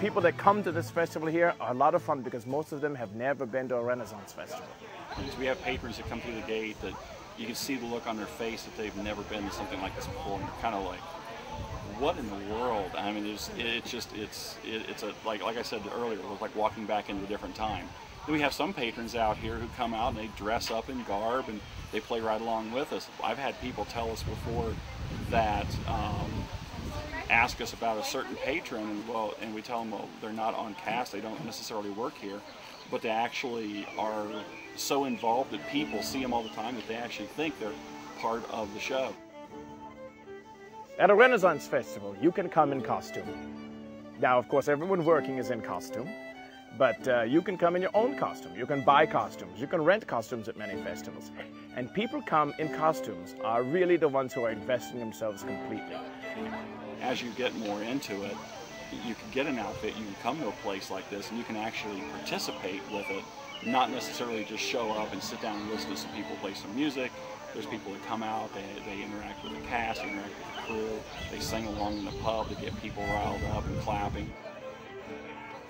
people that come to this festival here are a lot of fun because most of them have never been to a Renaissance festival. We have patrons that come through the gate that you can see the look on their face that they've never been to something like this before, and they're kind of like, what in the world? I mean, it's a like I said earlier, it was like walking back into a different time. Then we have some patrons out here who come out and they dress up in garb and they play right along with us. I've had people tell us before that ask us about a certain patron, and we tell them, well, they're not on cast, they don't necessarily work here, but they actually are so involved that people see them all the time that they actually think they're part of the show. At a Renaissance festival, you can come in costume. Now, of course, everyone working is in costume, but you can come in your own costume. You can buy costumes. You can rent costumes at many festivals. And people come in costumes are really the ones who are investing themselves completely. As you get more into it, you can get an outfit, you can come to a place like this, and you can actually participate with it, not necessarily just show up and sit down and listen to some people play some music. There's people that come out, they interact with the cast, they interact with the crew, they sing along in the pub to get people riled up and clapping.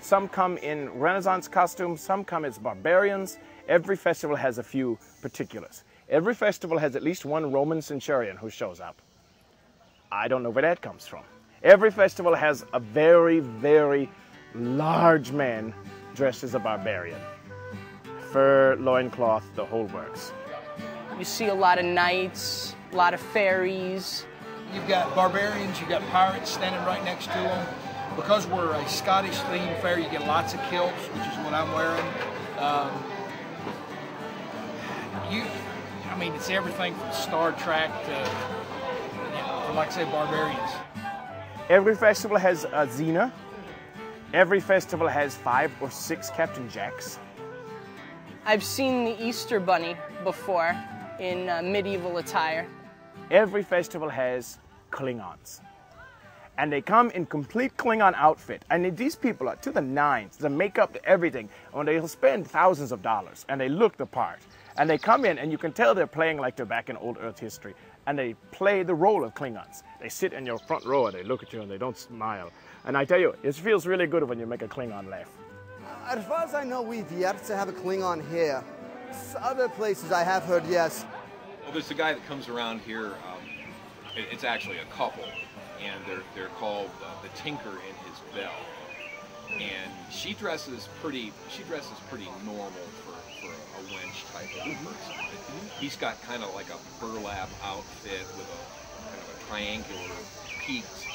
Some come in Renaissance costumes, some come as barbarians. Every festival has a few particulars. Every festival has at least one Roman centurion who shows up. I don't know where that comes from. Every festival has a very, very large man dressed as a barbarian. Fur, loincloth, the whole works. You see a lot of knights, a lot of fairies. You've got barbarians, you've got pirates standing right next to them. Because we're a Scottish themed fair, you get lots of kilts, which is what I'm wearing. I mean, it's everything from Star Trek to, like I say, barbarians. Every festival has a Xena. Every festival has 5 or 6 Captain Jacks. I've seen the Easter Bunny before in medieval attire. Every festival has Klingons. And they come in complete Klingon outfit. And these people are to the nines, the makeup, everything. And they'll spend thousands of dollars and they look the part. And they come in and you can tell they're playing like they're back in old Earth history. And they play the role of Klingons. They sit in your front row and they look at you and they don't smile. And I tell you, it feels really good when you make a Klingon laugh. As far as I know, we've yet to have a Klingon here. Other places I have heard, yes. Well, there's a guy that comes around here. It's actually a couple, and they're called the Tinker and his Bell. And she dresses pretty normal for a wench type of person. He's got kind of like a burlap outfit with a kind of a triangular peaked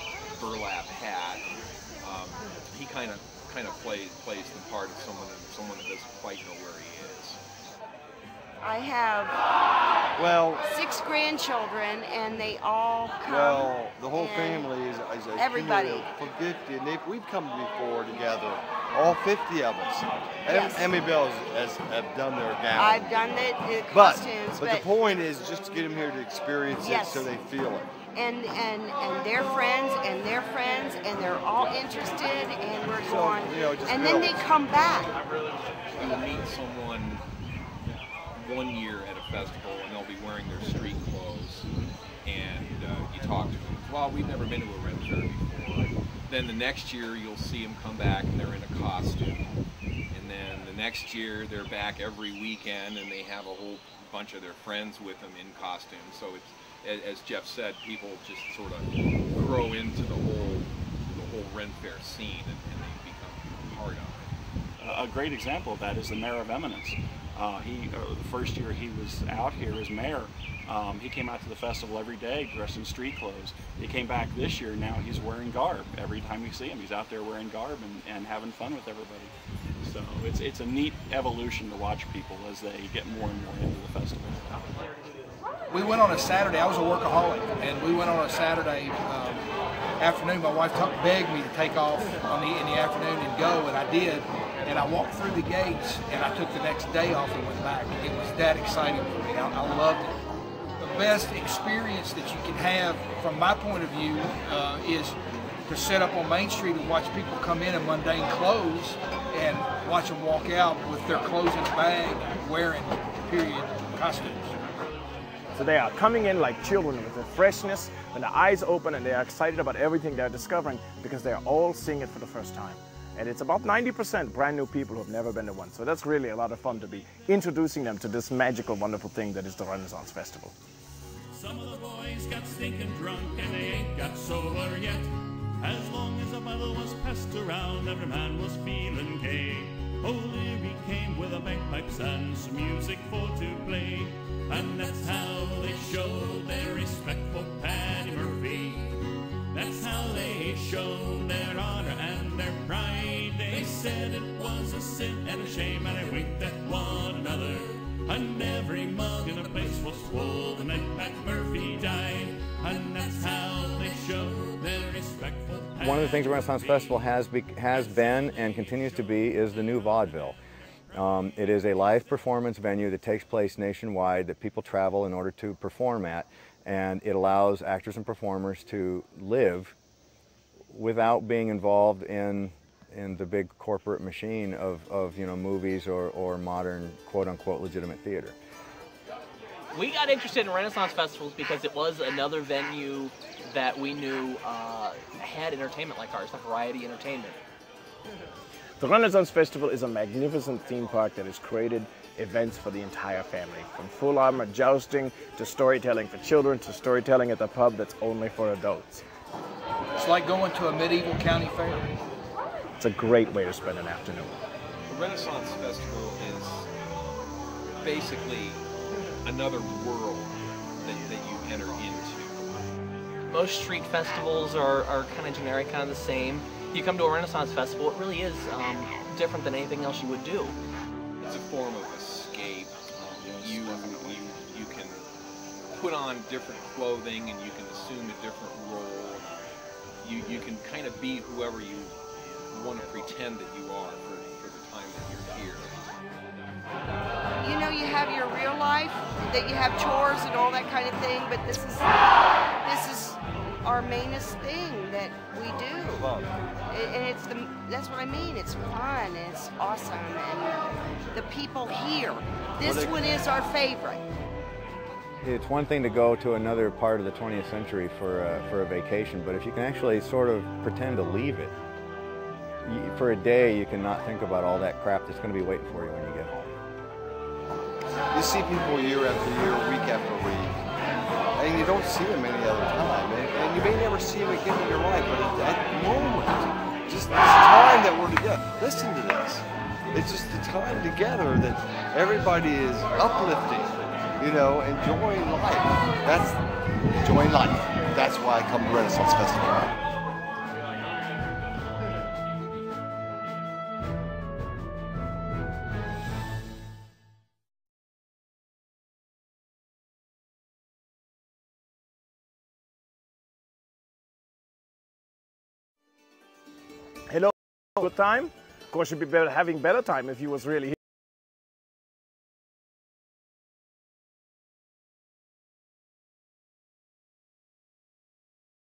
burlap hat. He kind of plays the part of someone that doesn't quite know where he is. I have 6 grandchildren, and they all come. Well, the whole family is everybody for 50, and we've come before together. All 50 of us. Yes. Emmy Bells have done their gown. I've done the costumes, but the point is just to get them here to experience it so they feel it. And their friends and their friends, and they're all interested, and we're going. And then they come back. You meet someone one year at a festival, and they'll be wearing their street clothes, and you talk to them. Well, we've never been to a red fair before. Then the next year, you'll see them come back, and they're in a costume. And then the next year, they're back every weekend, and they have a whole bunch of their friends with them in costume. So it's, as Jeff said, people just sort of grow into the whole Ren Fair scene, and they become part of it. A great example of that is the mayor of Eminence. The first year he was out here as mayor, he came out to the festival every day dressed in street clothes. He came back this year, now he's wearing garb. Every time you see him, he's out there wearing garb and having fun with everybody. So it's a neat evolution to watch people as they get more and more into the festival. We went on a Saturday. I was a workaholic, and we went on a Saturday afternoon. My wife begged me to take off in the afternoon and go, and I did. And I walked through the gates, and I took the next day off and went back. It was that exciting for me. I loved it. The best experience that you can have, from my point of view, is to sit up on Main Street and watch people come in mundane clothes and watch them walk out with their clothes in a bag, wearing, period, costumes. So they are coming in like children with the freshness and the eyes open, and they are excited about everything they're discovering because they're all seeing it for the first time. And it's about 90% brand new people who have never been to one. So that's really a lot of fun to be introducing them to this magical, wonderful thing that is the Renaissance Festival. Some of the boys got stinking drunk and they ain't got sober yet. As long as a bottle was passed around, every man was feeling gay. O'Leary came with a bagpipes and some music for to play. And that's how they showed their respect for Paddy Murphy. That's how they showed their honor and their pride. They said it was a sin and a shame, and they winked at one another. And every mug in the place was full the night Pat Murphy died. And that's how they showed their respect for Paddy. One of the things the Renaissance Festival has been and continues to be is the new vaudeville. It is a live performance venue that takes place nationwide that people travel in order to perform at, and it allows actors and performers to live without being involved in the big corporate machine of you know, movies or modern quote-unquote legitimate theater. We got interested in Renaissance festivals because it was another venue that we knew had entertainment like ours, like variety entertainment. The Renaissance Festival is a magnificent theme park that has created events for the entire family, from full armor jousting to storytelling for children to storytelling at the pub that's only for adults. It's like going to a medieval county fair. It's a great way to spend an afternoon. The Renaissance Festival is basically another world that you enter into. Most street festivals are kind of generic, kind of the same. You come to a Renaissance Festival, it really is different than anything else you would do. It's a form of escape. You can put on different clothing and you can assume a different role. You can kind of be whoever you want to pretend that you are for the time that you're here. You know, you have your real life, that you have chores and all that kind of thing, but this is our mainest thing that we do. And that's what I mean, it's fun, and it's awesome, and the people here. This one is our favorite. It's one thing to go to another part of the 20th century for a vacation, but if you can actually sort of pretend to leave it, for a day you cannot think about all that crap that's going to be waiting for you when you get home. You see people year after year, week after week, and you don't see them any other time. And you may never see them again in your life, but at that moment, just this time that we're together, listen to this. It's just the time together that everybody is uplifting, you know, enjoying life. That's enjoying life. That's why I come to Renaissance Festival. Hello, good time? Of course, you'd be having better time if you was really here.